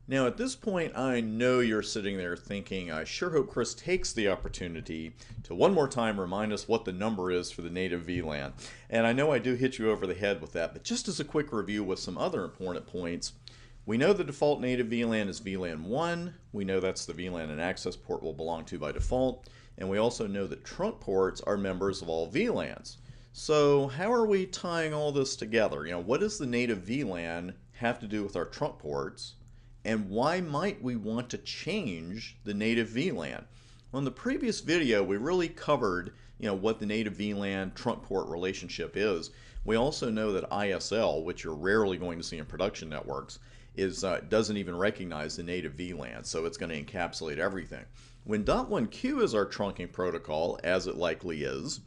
Now at this point, I know you're sitting there thinking, I sure hope Chris takes the opportunity to one more time remind us what the number is for the native VLAN. And I know I do hit you over the head with that, but just as a quick review with some other important points, we know the default native VLAN is VLAN 1. We know that's the VLAN an access port will belong to by default. And we also know that trunk ports are members of all VLANs. So how are we tying all this together? What does the native VLAN have to do with our trunk ports? And why might we want to change the native VLAN? Well, in the previous video, we really covered what the native VLAN trunk port relationship is. We also know that ISL, which you're rarely going to see in production networks, doesn't even recognize the native VLAN, so it's going to encapsulate everything. When .1Q is our trunking protocol, as it likely is,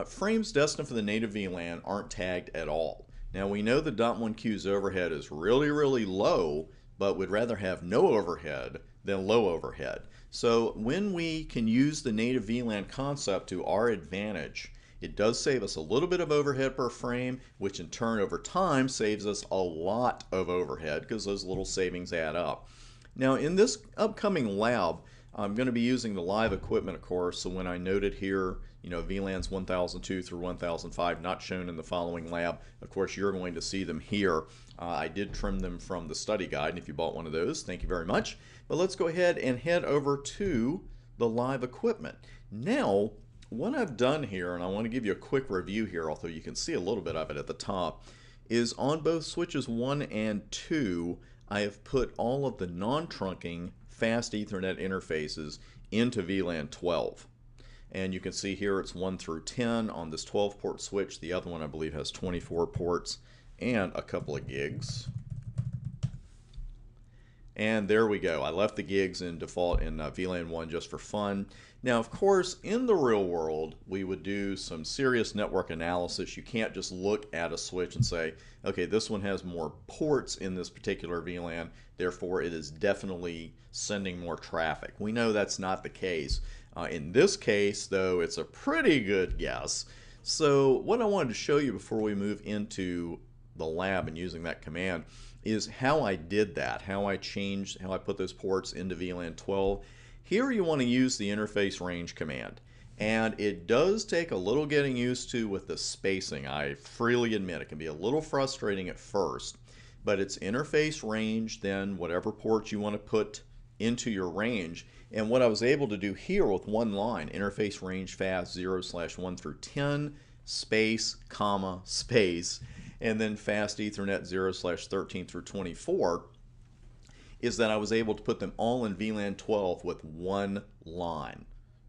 frames destined for the native VLAN aren't tagged at all. Now we know that .1Q's overhead is really, really low, but would rather have no overhead than low overhead. So when we can use the native VLAN concept to our advantage, it does save us a little bit of overhead per frame, which in turn over time saves us a lot of overhead because those little savings add up. Now in this upcoming lab, I'm going to be using the live equipment, of course, so when I noted here, VLANs 1002 through 1005 not shown in the following lab, of course you're going to see them here. I did trim them from the study guide, and if you bought one of those, thank you very much. But let's go ahead and head over to the live equipment. Now, what I've done here, and I want to give you a quick review here, although you can see a little bit of it at the top, is on both switches 1 and 2, I have put all of the non-trunking fast Ethernet interfaces into VLAN 12. And you can see here it's 1 through 10 on this 12 port switch. The other one I believe has 24 ports and a couple of gigs. And there we go. I left the gigs in default in VLAN 1 just for fun. Now, of course, in the real world, we would do some serious network analysis. You can't just look at a switch and say, okay, this one has more ports in this particular VLAN, therefore it is definitely sending more traffic. We know that's not the case. In this case, though, it's a pretty good guess. So what I wanted to show you before we move into the lab and using that command is how I did that, how I put those ports into VLAN 12. Here you want to use the interface range command, and it does take a little getting used to with the spacing. I freely admit it can be a little frustrating at first, but it's interface range, then whatever ports you want to put into your range. And what I was able to do here with one line, interface range fast 0/1 through 10, space, comma, space, and then fast Ethernet 0/13 through 24, is that I was able to put them all in VLAN 12 with one line.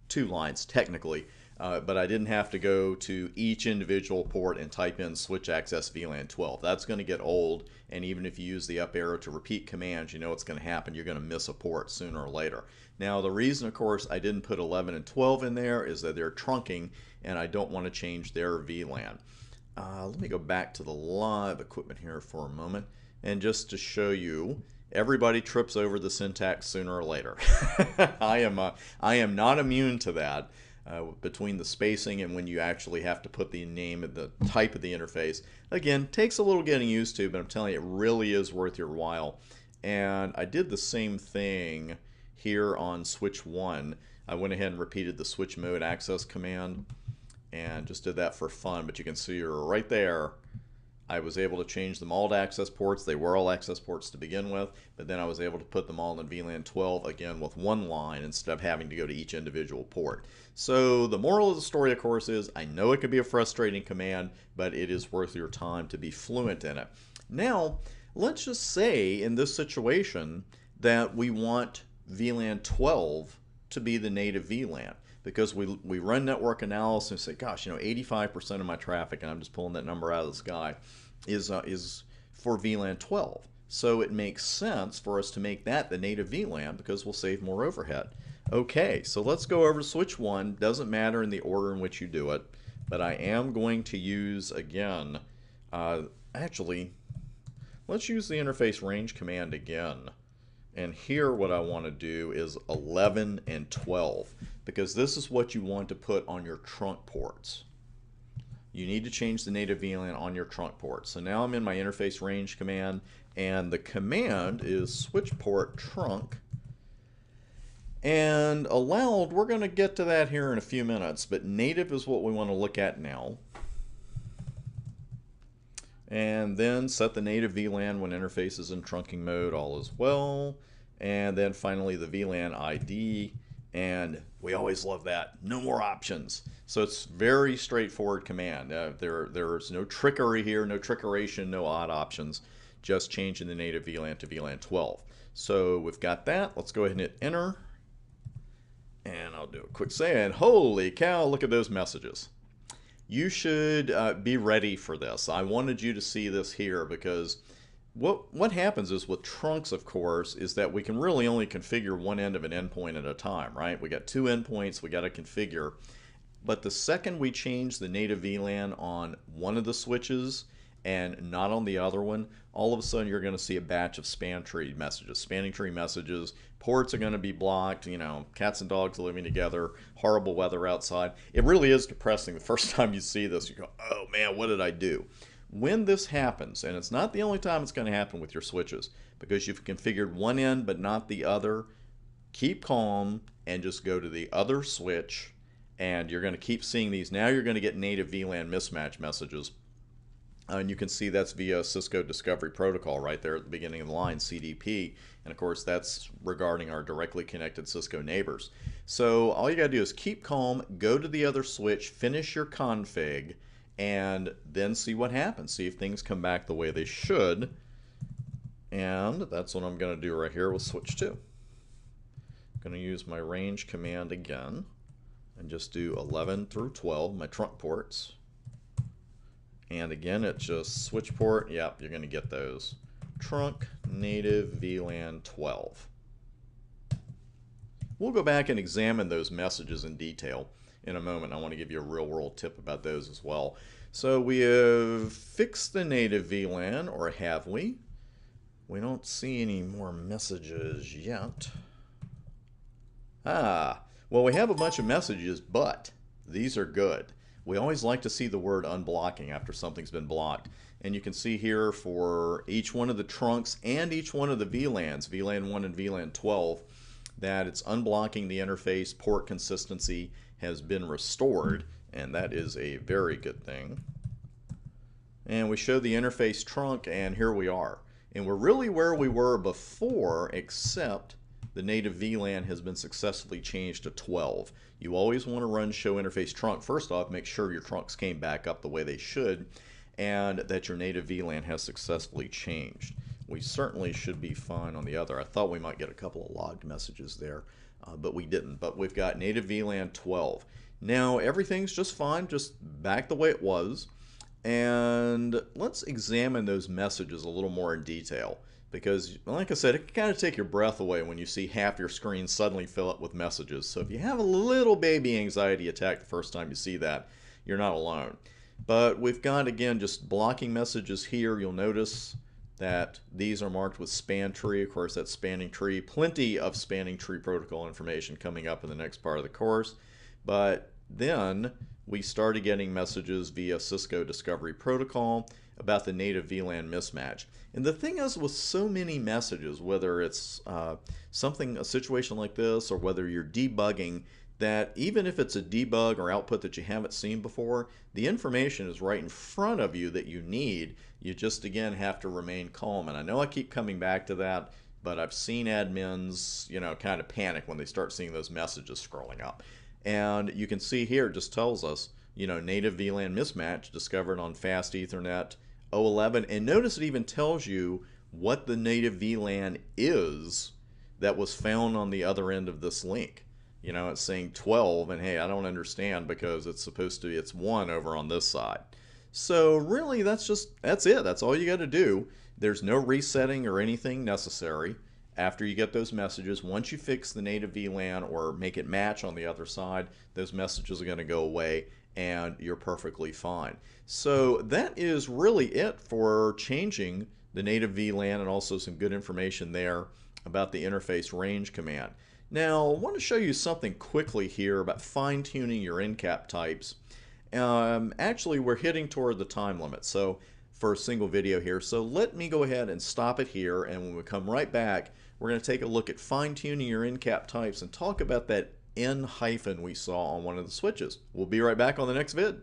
Two lines technically, but I didn't have to go to each individual port and type in switch access VLAN 12. That's going to get old, and even if you use the up arrow to repeat commands, you know what's going to happen. You're going to miss a port sooner or later. Now the reason, of course, I didn't put 11 and 12 in there is that they're trunking, and I don't want to change their VLAN. Let me go back to the live equipment here for a moment, and just to show you, everybody trips over the syntax sooner or later. I am not immune to that. Between the spacing and when you actually have to put the name of the type of the interface, again, takes a little getting used to, but I'm telling you, it really is worth your while. And I did the same thing here on switch 1. I went ahead and repeated the switch mode access command and just did that for fun, but you can see right there I was able to change them all to access ports. They were all access ports to begin with, but then I was able to put them all in VLAN 12 again with one line instead of having to go to each individual port. So the moral of the story, of course, is I know it can be a frustrating command, but it is worth your time to be fluent in it. Now, let's just say in this situation that we want VLAN 12 to be the native VLAN. Because we run network analysis and say, gosh, 85% of my traffic, and I'm just pulling that number out of the sky, is for VLAN 12. So it makes sense for us to make that the native VLAN because we'll save more overhead. Okay, so let's go over to switch 1. Doesn't matter in the order in which you do it, but I am going to use, again, actually, let's use the interface range command again. And here what I want to do is 11 and 12, because this is what you want to put on your trunk ports. you need to change the native VLAN on your trunk port. So now I'm in my interface range command, and the command is switch port trunk. And allowed, we're going to get to that here in a few minutes, but native is what we want to look at now. And then set the native VLAN when interface is in trunking mode, all is well. And then finally the VLAN ID, and we always love that, no more options. So it's very straightforward command. There's no trickery here, no trickeration, no odd options, just changing the native VLAN to VLAN 12. So we've got that. Let's go ahead and hit enter. And I'll do a quick say, and holy cow, look at those messages. You should be ready for this. I wanted you to see this here because what happens is with trunks, of course, is that we can really only configure one end of an endpoint at a time, right? We got two endpoints we got to configure. But the second we change the native VLAN on one of the switches and not on the other one, all of a sudden you're going to see a batch of spanning tree messages. Ports are going to be blocked, you know, cats and dogs living together, horrible weather outside. It really is depressing. The first time you see this, you go, oh man, what did I do? When this happens, and it's not the only time it's going to happen with your switches, because you've configured one end but not the other, keep calm and just go to the other switch, and you're going to keep seeing these. Now you're going to get native VLAN mismatch messages. And you can see that's via Cisco Discovery Protocol right there at the beginning of the line, CDP. And of course, that's regarding our directly connected Cisco neighbors. So all you got to do is keep calm, go to the other switch, finish your config, and then see what happens. See if things come back the way they should. And that's what I'm going to do right here with switch 2. I'm going to use my range command again and just do 11 through 12, my trunk ports. And again, it's just switch port. Yep, you're going to get those. Trunk native VLAN 12. We'll go back and examine those messages in detail in a moment. I want to give you a real world tip about those as well. So we have fixed the native VLAN, or have we? We don't see any more messages yet. Well, we have a bunch of messages, but these are good. We always like to see the word unblocking after something's been blocked. And you can see here for each one of the trunks and each one of the VLANs, VLAN 1 and VLAN 12, that it's unblocking the interface, port consistency has been restored, and that is a very good thing. And we show the interface trunk, and here we are. And we're really where we were before, except the native VLAN has been successfully changed to 12. You always want to run show interface trunk. First off, make sure your trunks came back up the way they should and that your native VLAN has successfully changed. We certainly should be fine on the other. I thought we might get a couple of logged messages there, but we didn't. But we've got native VLAN 12. Now everything's just fine, just back the way it was. And let's examine those messages a little more in detail. Because, like I said, it can kind of take your breath away when you see half your screen suddenly fill up with messages. So if you have a little baby anxiety attack the first time you see that, you're not alone. But we've got, again, just blocking messages here. You'll notice that these are marked with span tree. Of course, that's spanning tree. Plenty of spanning tree protocol information coming up in the next part of the course. But then we started getting messages via Cisco Discovery Protocol about the native VLAN mismatch. And the thing is, with so many messages, whether it's a situation like this, or whether you're debugging, that even if it's a debug or output that you haven't seen before, the information is right in front of you that you need. You just, again, have to remain calm. And I know I keep coming back to that, but I've seen admins, you know, kind of panic when they start seeing those messages scrolling up. And you can see here, it just tells us, you know, native VLAN mismatch discovered on fast Ethernet 011. And notice it even tells you what the native VLAN is that was found on the other end of this link. You know, it's saying 12, and hey, I don't understand because it's supposed to be, it's 1 over on this side. So really, that's it. That's all you got to do. There's no resetting or anything necessary after you get those messages. Once you fix the native VLAN or make it match on the other side, those messages are going to go away and you're perfectly fine. So that is really it for changing the native VLAN, and also some good information there about the interface range command. Now, I want to show you something quickly here about fine-tuning your NCAP types. Actually, we're hitting toward the time limit. So for a single video here. So let me go ahead and stop it here, and when we come right back, we're going to take a look at fine-tuning your end cap types and talk about that N hyphen we saw on one of the switches. We'll be right back on the next vid.